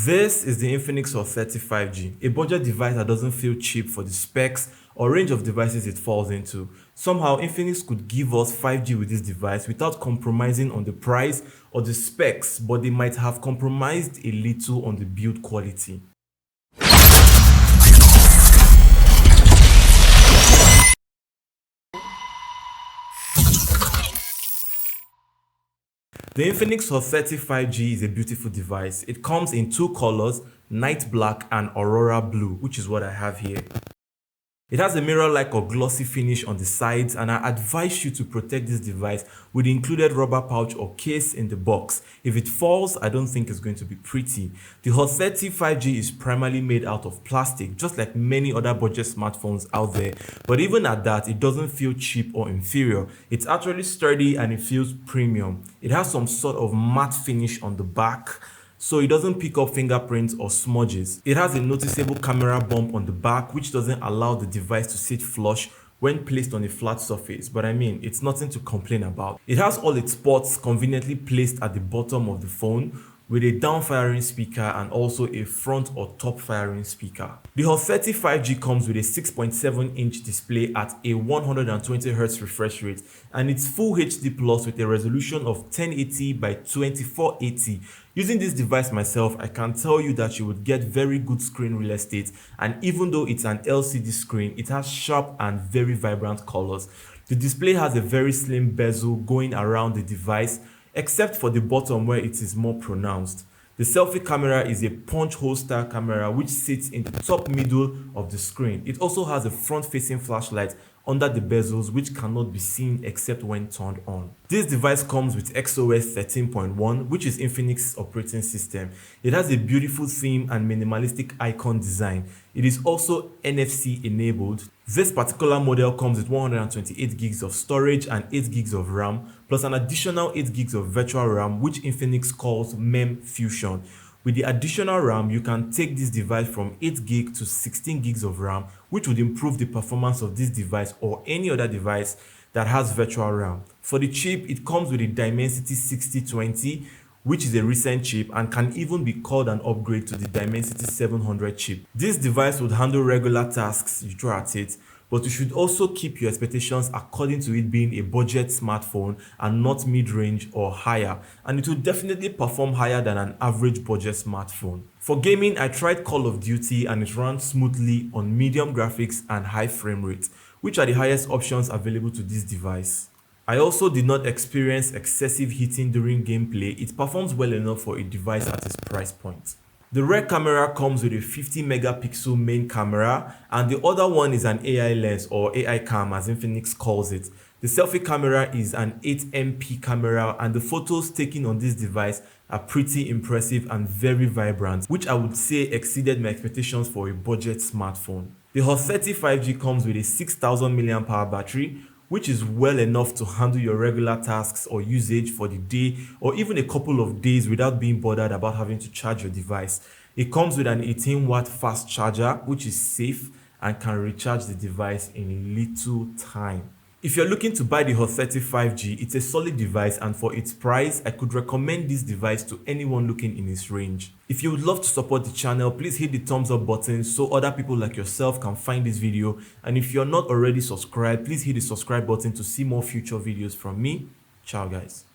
This is the Infinix Hot 30 5G, a budget device that doesn't feel cheap for the specs or range of devices it falls into. Somehow, Infinix could give us 5G with this device without compromising on the price or the specs, but they might have compromised a little on the build quality. The Infinix Hot 30 5G is a beautiful device. It comes in two colors, night black and aurora blue, which is what I have here. It has a mirror-like or glossy finish on the sides, and I advise you to protect this device with the included rubber pouch or case in the box. If it falls, I don't think it's going to be pretty. The Hot 30 5G is primarily made out of plastic, just like many other budget smartphones out there, but even at that, it doesn't feel cheap or inferior. It's actually sturdy and it feels premium. It has some sort of matte finish on the back, so it doesn't pick up fingerprints or smudges. It has a noticeable camera bump on the back, which doesn't allow the device to sit flush when placed on a flat surface, but I mean, it's nothing to complain about. It has all its ports conveniently placed at the bottom of the phone, with a down-firing speaker and also a front or top-firing speaker. The Hot 30 5G comes with a 6.7-inch display at a 120Hz refresh rate, and it's Full HD Plus with a resolution of 1080 by 2480. Using this device myself, I can tell you that you would get very good screen real estate, and even though it's an LCD screen, it has sharp and very vibrant colors. The display has a very slim bezel going around the device, except for the bottom where it is more pronounced. The selfie camera is a punch hole style camera which sits in the top middle of the screen. It also has a front-facing flashlight under the bezels which cannot be seen except when turned on. This device comes with XOS 13.1, which is Infinix's operating system. It has a beautiful theme and minimalistic icon design. It is also NFC enabled. This particular model comes with 128 gigs of storage and 8 gigs of RAM, plus an additional 8 gigs of virtual RAM, which Infinix calls MEM Fusion. With the additional RAM, you can take this device from 8 gig to 16 gigs of RAM, which would improve the performance of this device or any other device that has virtual RAM. For the chip, it comes with a Dimensity 6020, which is a recent chip and can even be called an upgrade to the Dimensity 700 chip. This device would handle regular tasks you throw at it, but you should also keep your expectations according to it being a budget smartphone and not mid-range or higher, and it will definitely perform higher than an average budget smartphone. For gaming, I tried Call of Duty and it ran smoothly on medium graphics and high frame rate, which are the highest options available to this device. I also did not experience excessive heating during gameplay. It performs well enough for a device at its price point. The rear camera comes with a 50 megapixel main camera, and the other one is an AI lens or AI cam as Infinix calls it. The selfie camera is an 8MP camera, and the photos taken on this device are pretty impressive and very vibrant, which I would say exceeded my expectations for a budget smartphone. The Hot 30 5G comes with a 6000 mAh battery, which is well enough to handle your regular tasks or usage for the day or even a couple of days without being bothered about having to charge your device. It comes with an 18-watt fast charger, which is safe and can recharge the device in little time. If you're looking to buy the Hot 30 5G, it's a solid device, and for its price, I could recommend this device to anyone looking in its range. If you would love to support the channel, please hit the thumbs up button so other people like yourself can find this video. And if you're not already subscribed, please hit the subscribe button to see more future videos from me. Ciao guys.